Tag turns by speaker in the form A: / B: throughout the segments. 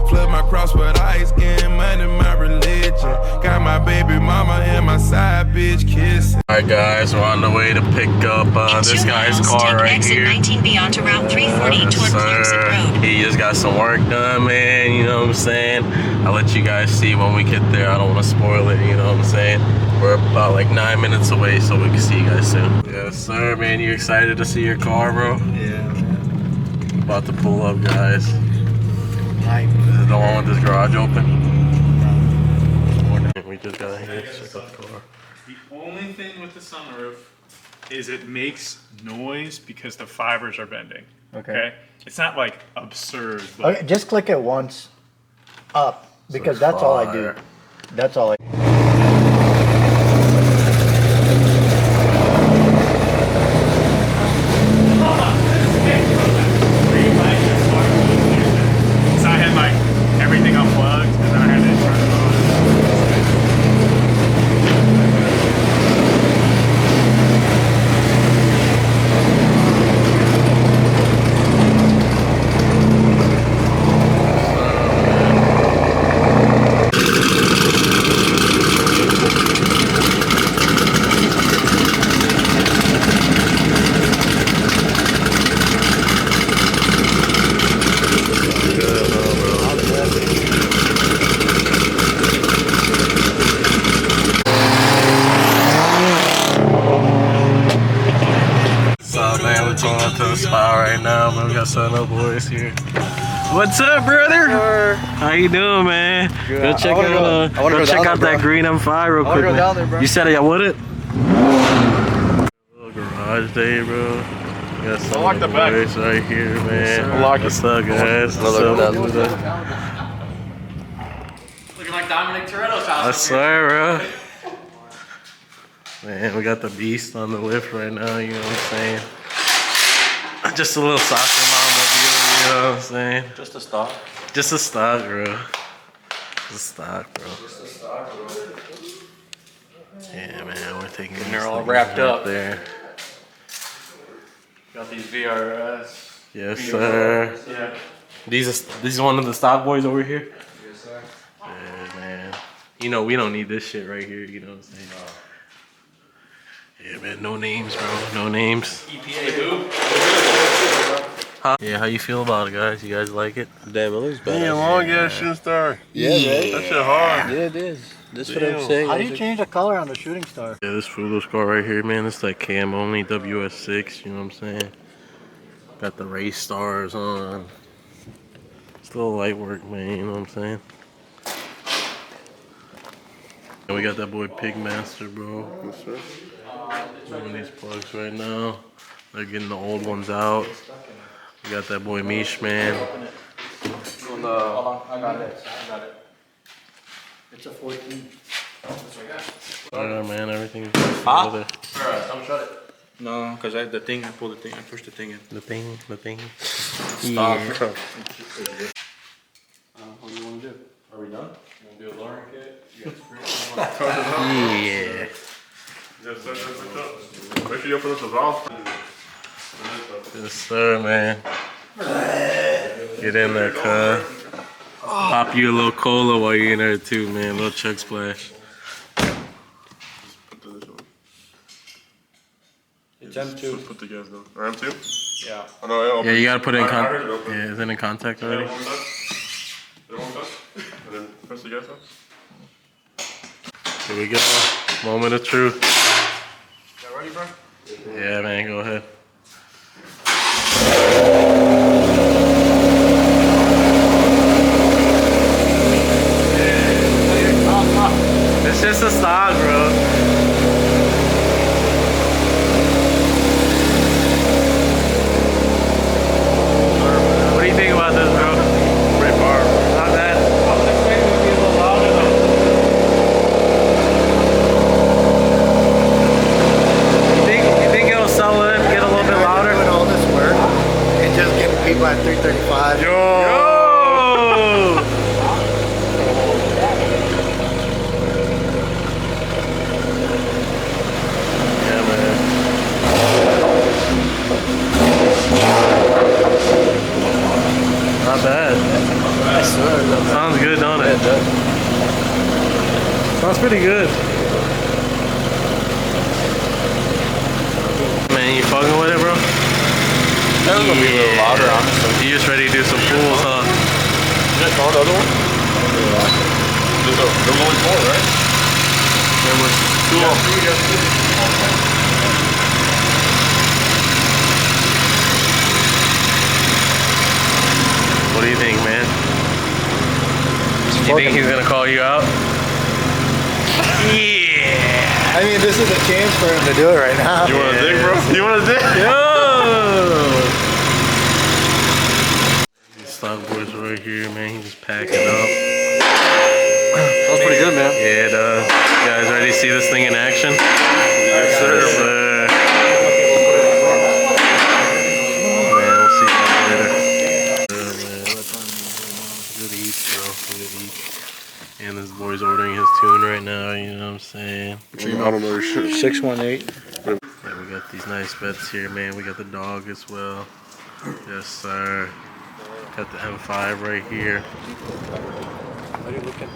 A: Flood my cross with ice, getting money, my religion. Got my baby mama and my side bitch kissing.
B: Alright guys, we're on the way to pick up this guy's car right here.
C: Exit 19B onto Route 340 toward Clemson Road.
B: He just got some work done, man, you know what I'm saying? I'll let you guys see when we get there. I don't want to spoil it, you know what I'm saying? We're about like 9 minutes away, so we can see you guys soon. Yes sir, man, you excited to see your car, bro?
D: Yeah, man.
B: About to pull up, guys.
D: Hype.
B: This is the one with this garage open. We just got here to check out the car.
E: The only thing with the sunroof is it makes noise because the fibers are bending. Okay. It's not like absurd. But
D: Okay, just click it once up because that's all I do. That's all I do.
E: So I had like everything unplugged and then I had to turn it on.
B: To the spot right now, but we got some other boys here. What's up, brother? How you doing, man?
D: Good.
B: Go check out, check out that green M5 real quick, man.
D: Down there, bro.
B: You said I would it? Little garage day, bro. We got some of the boys right here, man. What's up, guys? What's up?
F: Looking like Dominic Toretto's house.
B: Yes, sir, bro. Man, we got the beast on the lift right now, you know what I'm saying? Just a little soccer mom, you know what I'm saying?
F: Just a stock.
B: Just a stock, bro. Just a stock, bro.
F: Just a stock, bro.
B: Yeah, man, we're taking
F: And they're all wrapped up
B: there.
F: Got these VRS.
B: Yes, sir.
F: Yeah.
B: These are one of the stock boys over here.
F: Yes, sir.
B: Yeah, man. You know we don't need this shit right here. You know what I'm saying? Yeah, man. No names, bro. No names.
F: EPA who?
B: Huh? Yeah, how you feel about it, guys? You guys like it?
G: Damn, it looks bad.
H: Yeah, long ass shooting star.
G: Yeah, man.
H: That shit hard.
G: Yeah, it is. That's what I'm saying.
D: How do you change the color on the shooting star?
B: Yeah, this Fulo's car right here, man. It's like cam only, WS6. You know what I'm saying? Got the race stars on. Still light work, man. You know what I'm saying? And we got that boy Pigmaster, bro.
H: Yes, sir.
B: Doing these plugs right now. They're getting the old ones out. We got that boy Mish, man.
F: Hold on, I got it.
D: It's a 14.
B: Alright, man, everything's
F: Huh?
B: together.
F: Don't shut it. No, because I pulled the thing, I pushed the thing in.
B: The thing.
F: Stop.
B: Yeah.
F: What do you want to do? Are we done? You want to do a lowering kit? You got
B: Yeah.
H: Yes, sir. Yes, make sure you open up the valve.
B: Yes, sir, man. Get in there, cuz. Pop you a little cola while you're in there, too, man. A little chug splash.
F: It's M2.
H: Put the gas down. Or M2?
F: Yeah.
H: I know,
B: Yeah, you gotta put it in
H: I heard it
B: contact.
H: open.
B: Yeah, is it in contact
H: Yeah,
B: already?
H: one touch. Yeah, one touch. And then press the gas on.
B: Here we go. Moment of truth.
F: You ready, bro?
B: Yeah, man, go ahead. It's just a stock, bro. What do you think about this, bro?
H: Great bar.
B: Not bad. I was expecting it to be a little louder, though. You think it'll sell in, get a little bit louder?
D: Doing all this work and just getting people at 335.
B: Yo! Sounds good, don't it? Sounds pretty good. Man, you fucking with it, bro?
F: That was gonna be a little louder, honestly.
B: You just ready to do some pools, huh?
H: You guys saw the other one? There was only 4, right?
B: There was 2 of them. What do you think, man? You think he's gonna call you out? Yeah!
D: I mean, this is a chance for him to do it right now.
H: You want to dig, bro? You want to dig?
B: Yo! These stock boys right here, man. He's just packing up.
F: That was pretty good, man.
B: Yeah, it does. You guys ready to see this thing in action? Yes, sir. Yes, sir. Man, we'll see you later. Good to eat, bro. Good to eat. And this boy's ordering his tune right now, you know what I'm saying?
H: I don't know your shit.
D: 618.
B: Yeah, we got these nice beds here, man. We got the dog as well. Yes, sir. Got the M5 right here.
D: What are you looking?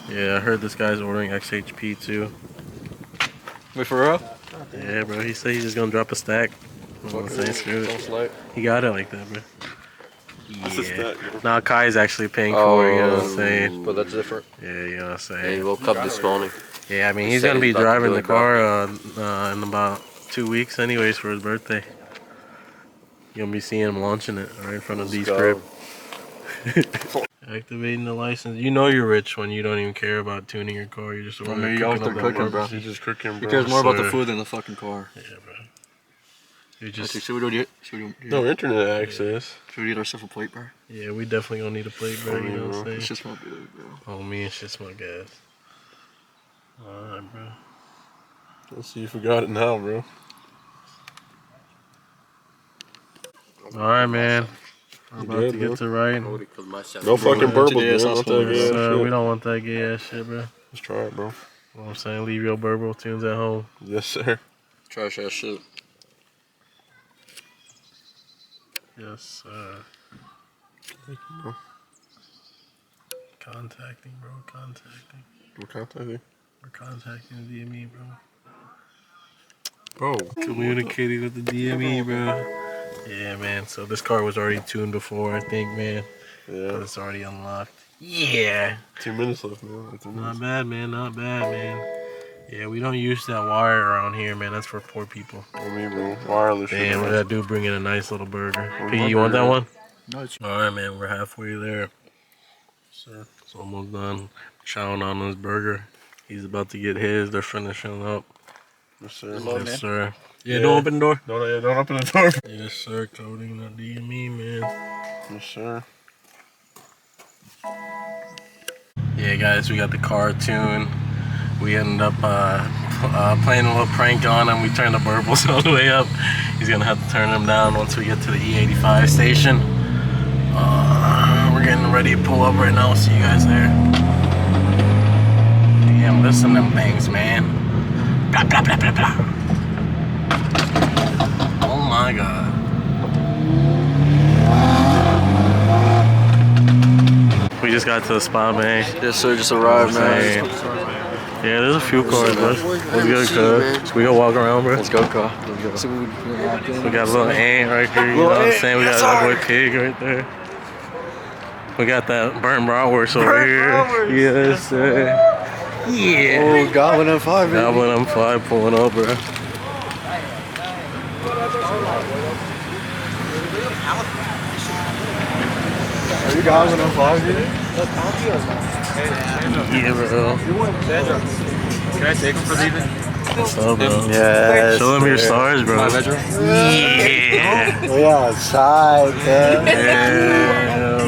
B: Yeah, I heard this guy's ordering XHP too.
F: Wait, for real?
B: Yeah, bro. He said he's just gonna drop a stack. I'm saying, screw it. He got it like that, bro. Yeah. Now Kai's actually paying for it, you know what I'm saying?
F: But that's different.
B: Yeah, you know what I'm saying?
G: Hey, woke up this morning.
B: Yeah, I mean, he's gonna be driving the car in about 2 weeks anyways for his birthday. You're gonna be seeing him launching it right in front of D's crib. Activating the license. You know you're rich when you don't even care about tuning your car. You're just cooking up that
F: cooking, bro.
H: He's just cooking,
F: He
H: bro.
F: cares more about the food than the fucking car.
B: Yeah, bro. You just
F: Should we do
H: No internet access.
F: Should we get ourselves a plate, bro?
B: yeah, we definitely gonna need a plate, bro. You know what I'm saying?
F: It's just my big, bro.
B: Oh, me, it's just my gas. Alright, bro.
H: Let's see if we got it now, bro.
B: Alright, man. We're about to get to writing.
H: No fucking burbles, man. Don't that gay ass
B: We
H: shit.
B: don't want that gay ass shit, bro.
H: Let's try it, bro.
B: You know what I'm saying? Leave your burble tunes at home.
H: Yes, sir.
F: Trash ass shit.
B: Yes, sir.
H: Thank you, bro.
B: Contacting, bro. Contacting.
H: We're contacting.
B: We're contacting the DME, bro.
H: Bro.
B: Communicating with the DME, bro. Yeah, man. So this car was already tuned before, I think, man.
H: Yeah.
B: But it's already unlocked. Yeah.
H: 2 minutes left, man. 2 minutes.
B: Not bad, man. Not bad, man. Yeah, we don't use that wire around here, man. That's for poor people.
H: I mean, bro. Wireless shit.
B: Damn, look at that dude bringing a nice little burger. P, you want that one? No, it's alright, man. We're halfway there.
H: Sir.
B: It's almost done. Chowing on this burger. He's about to get his. They're finishing up.
H: Yes, sir.
B: Yes, sir. Yeah, don't open the door.
H: Don't open the door.
B: Yes, sir. Coding the DME, man.
H: Yes, sir.
B: Yeah, guys, we got the car tuned. We ended up playing a little prank on him. We turned the burbles all the way up. He's gonna have to turn them down once we get to the E85 station. We're getting ready to pull up right now. See you guys there. Damn, listen to them things, man. Blah, blah, blah, blah, blah. Oh my God. We just got to the spot, man.
F: Yes, sir. Just arrived, man.
B: Yeah, there's a few cars, bro. What's good, cuz? We go walk around, bro.
F: Let's go, car.
B: We got a little ant right here, you know what I'm saying? We got that boy Pig right there. We got that burnt bratwurst over here. Yes, sir. Yeah.
F: Oh, Goblin M5, man.
B: Goblin M5 pulling up, bro.
F: Are you Goblin M5, dude?
B: Yeah, bro.
F: Can I take him for leaving?
B: What's up, bro?
D: Yes.
B: Show them your stars, bro.
F: My bedroom?
B: Yeah.
D: We outside, man.
B: Yeah.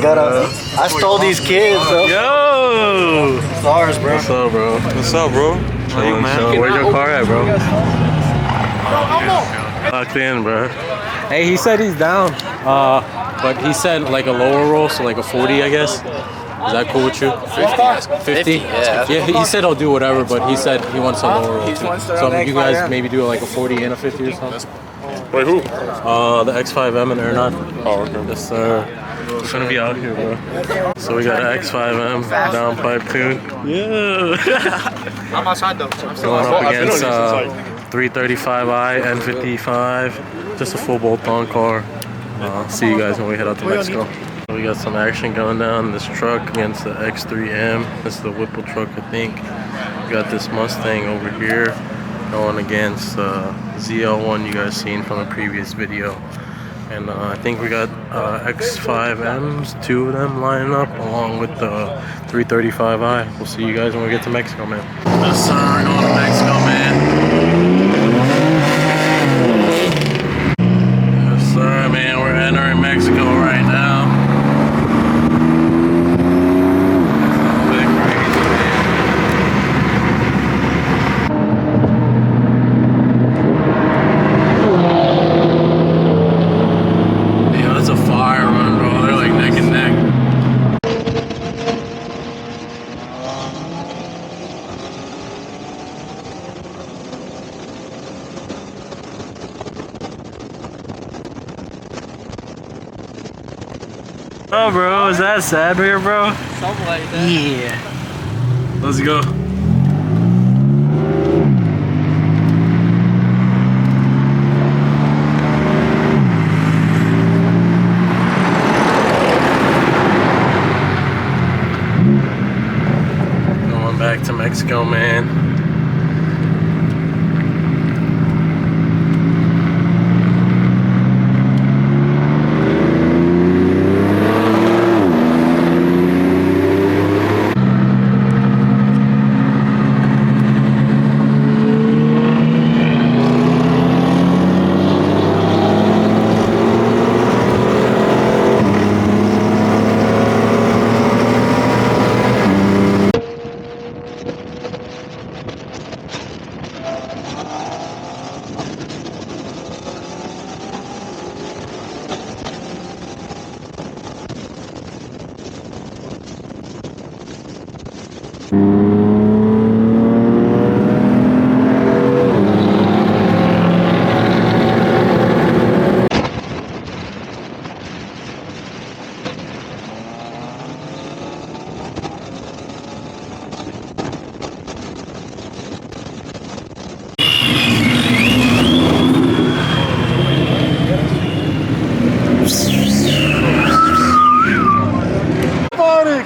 D: I stole these kids, though.
B: Yo!
D: Stars, bro.
B: What's up, bro?
H: What's up, bro?
B: Chillin', chillin'. Where's your car at, bro? Locked in, bro.
I: Hey, he said he's down, but he said like a lower roll, so like a 40, I guess. Is that cool with you? 50? Yeah, he said he'll do whatever, but he said he wants a lower roll too. So you guys maybe do like a 40 and a 50 or something?
H: Wait, who?
B: The X3M and Aeronaut.
H: Oh, okay.
B: Yes, sir. It's gonna be out here, bro. So we got an X5M downpipe tune. Yeah.
F: I'm outside though. So I'm still
B: Going up
H: I've been on
B: against
H: this since, like,
B: 335i N55. Just a full bolt-on car. See you guys when we head out to Mexico. We got some action going down. This truck against the X3M. This is the Whipple truck, I think. We got this Mustang over here going against ZL1 you guys seen from the previous video. And I think we got X5Ms, 2 of them lining up along with the 335i. We'll see you guys when we get to Mexico, man. Yes, sir, we're going to Mexico, man. Yes, sir, man, we're entering Mexico right now. Oh, bro, is that sad beer, bro?
G: Something like that.
B: Yeah. Let's go. Going back to Mexico, man.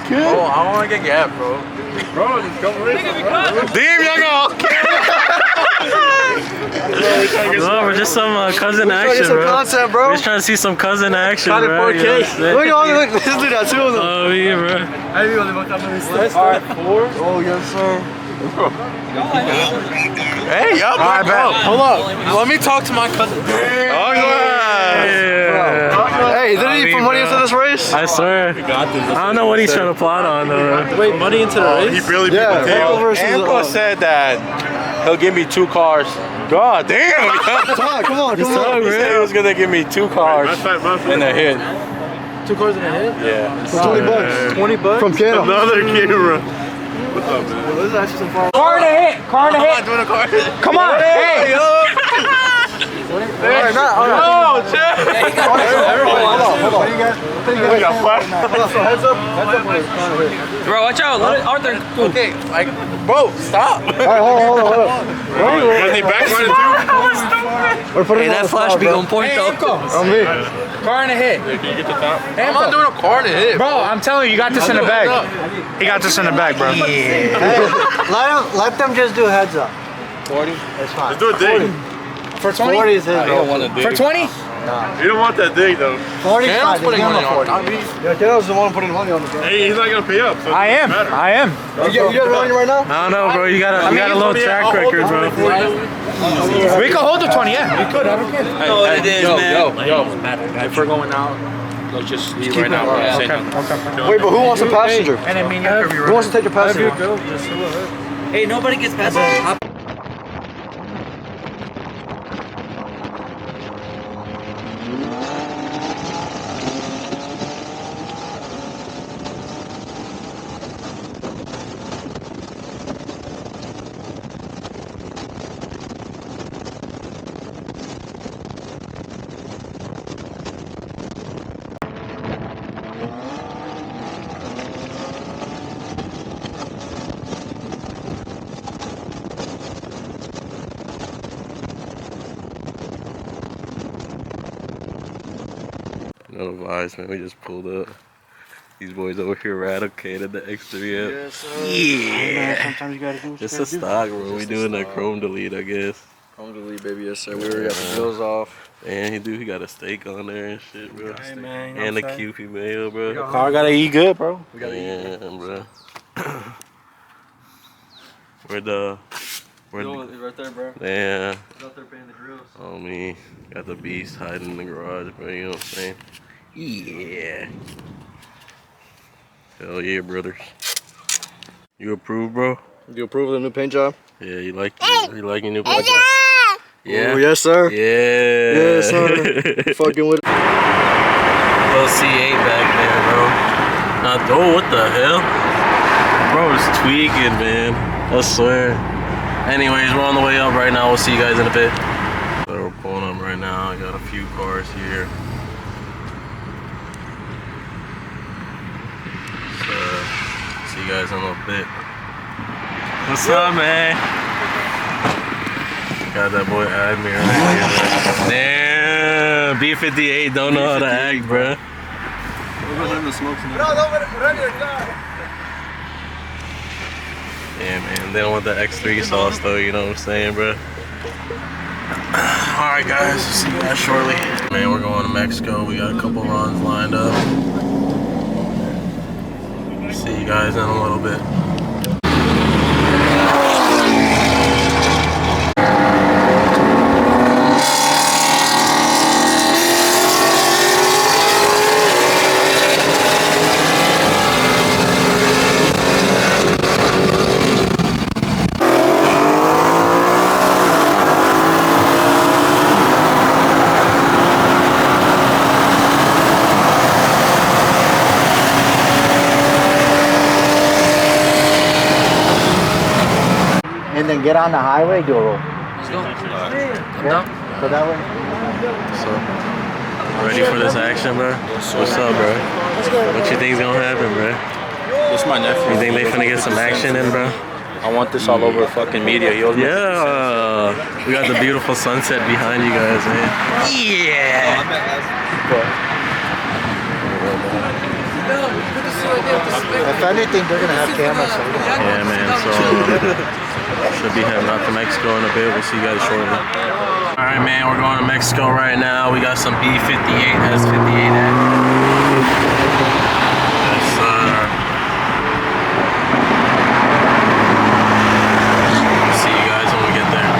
B: Oh, I want to get Gap, bro.
H: Bro, just come race.
B: Damn, y'all go. No, we're just some cousin action, bro.
D: Concept, bro.
B: We're just trying to see some cousin action,
F: Got it
B: bro.
F: 4K.
B: You know what I'm saying?
D: Look, let's do that too.
B: Oh, yeah, bro.
D: Oh, yes, sir.
B: Hey, yo, bro.
F: Hold up. Let me talk to my cousin.
B: Oh, yeah.
D: Hey, did he put money into this race?
B: I swear. I don't know what he's trying to plot on, though.
F: Wait, money into the race?
H: He barely beat
D: Yeah,
H: the tail.
F: Ampo said that he'll give me 2 cars.
B: God damn.
D: Come on.
F: He said he was gonna give me 2 cars in a hit.
D: 2 cars in a hit?
F: Yeah.
D: For $20.
F: 20 bucks?
D: From Canada.
H: Another camera. What's up, man?
D: This is actually some far.
F: Car in a hit! Car in a hit!
H: Doing a car.
F: Come on! Hey!
H: Oh, shit.
D: Hold on. What do you got?
H: We got flash.
D: Heads up.
F: Bro, watch out! Let it, Arthur. Okay, like, bro, stop!
D: All right, hold on.
H: You guys need backsliding too?
G: Hey, that flash be on point though.
D: On me.
F: Car in a hit.
H: Can you get the top?
F: I'm not doing a car in a hit.
E: Bro, I'm telling you, you got this in the bag. He got this in the bag, bro.
D: Hey, let them just do heads up. 40? That's fine.
H: Let's do a dig.
E: For 20?
D: 40 is his, bro.
E: For 20?
H: You don't want that dig, though.
D: 40 is
F: Cannon's
D: fine.
F: putting
D: Just
F: money
D: give him
F: on
D: a 40.
F: it.
D: Yeah, Kiddo's the one putting money on the bro.
H: Hey, he's not going to pay up. So
E: I am. I am.
D: You got running right now?
B: I don't know, bro. You got a little track record, bro.
E: We could hold the 20, yeah. We could. I don't care.
G: No, it is, man.
F: Yo, if we're going out, let's just leave right now.
E: Yeah,
F: Say
E: okay.
F: nothing.
D: Wait, but who wants a passenger?
E: And I mean, you have to be
D: Who wants to take a passenger?
G: Hey, nobody gets past.
B: What vibes, man? We just pulled up. These boys over here eradicated the X3M.
F: Yes, sir.
B: Yeah.
F: Sometimes you gotta do what you
B: It's a
F: gotta do.
B: stock, bro. We doing a chrome delete, I guess.
F: Home delete, baby. Yes, sir. We already got the wheels off.
B: And he got a steak on there and shit, bro.
F: Hey, man,
B: And the QP mayo, bro.
F: Car gotta eat good, bro. We gotta
B: Yeah, bro.
G: It's right there, bro.
B: Yeah.
G: It's out there paying the grills.
B: Oh, me. Got the beast hiding in the garage, bro. You know what I'm saying? Yeah. Hell yeah, brothers. You approve, bro?
F: You approve of the new paint job?
B: Yeah, you like your new paint job? Yeah.
F: Oh, yes, sir.
B: Yeah.
F: Yes, sir. Fucking with it.
B: Little C8 back there, bro. Oh, what the hell? Bro, it's tweaking, man. I swear. Anyways, we're on the way up right now. We'll see you guys in a bit. So we're pulling up right now. I got a few cars here. So, see you guys in a little bit. What's up, man? Got that boy Admir right here. Damn, B58 don't know how to act, bro. Yeah, man, they don't want the X3 sauce though, you know what I'm saying, bro? Alright guys, see you guys shortly. Man, we're going to Mexico. We got a couple runs lined up. See you guys in a little bit.
D: And then get on the highway, do a roll.
G: Let's go.
D: Yeah. So that way.
B: So, ready for this action, bro? What's up, bro? What you think's gonna happen, bro?
F: This is my nephew.
B: You think they finna get some action in, bro?
F: I want this all over fucking media.
B: Yeah, we got the beautiful sunset behind you guys, man. Yeah.
D: If anything, they're gonna have cameras. So
B: Yeah, man. So should be heading out to Mexico in a bit. We'll see you guys shortly. All right, man. We're going to Mexico right now. We got some B58, S58 action. Yes, sir. See you guys when we get there.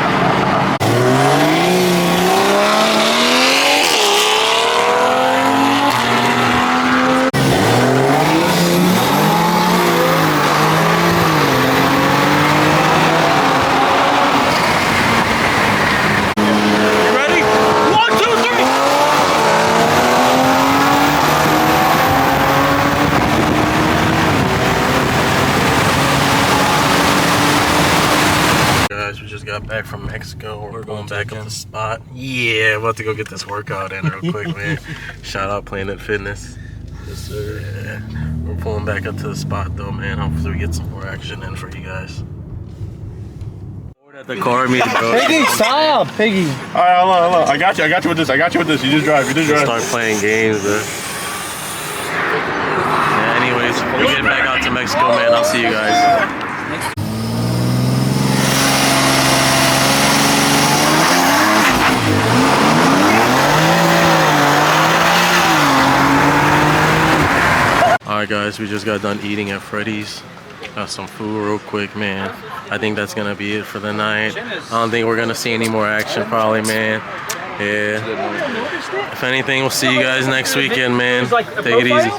B: Guys, we just got back from Mexico. We're going back up the spot. Yeah, about to go get this workout in real quick, man. Shout out Planet Fitness. Yes, sir. Yeah. We're pulling back up to the spot though, man. Hopefully we get some more action in for you guys. At the car meet, bro.
D: Piggy, stop, Piggy.
H: All right, hold on. I got you with this. You just drive.
B: Start playing games, bro. Yeah, anyways, we're getting back out to Mexico, man. I'll see you guys. Alright guys, we just got done eating at Freddy's. Got some food real quick, man. I think that's gonna be it for the night. I don't think we're gonna see any more action probably, man. Yeah. If anything, we'll see you guys next weekend, man. Take it easy.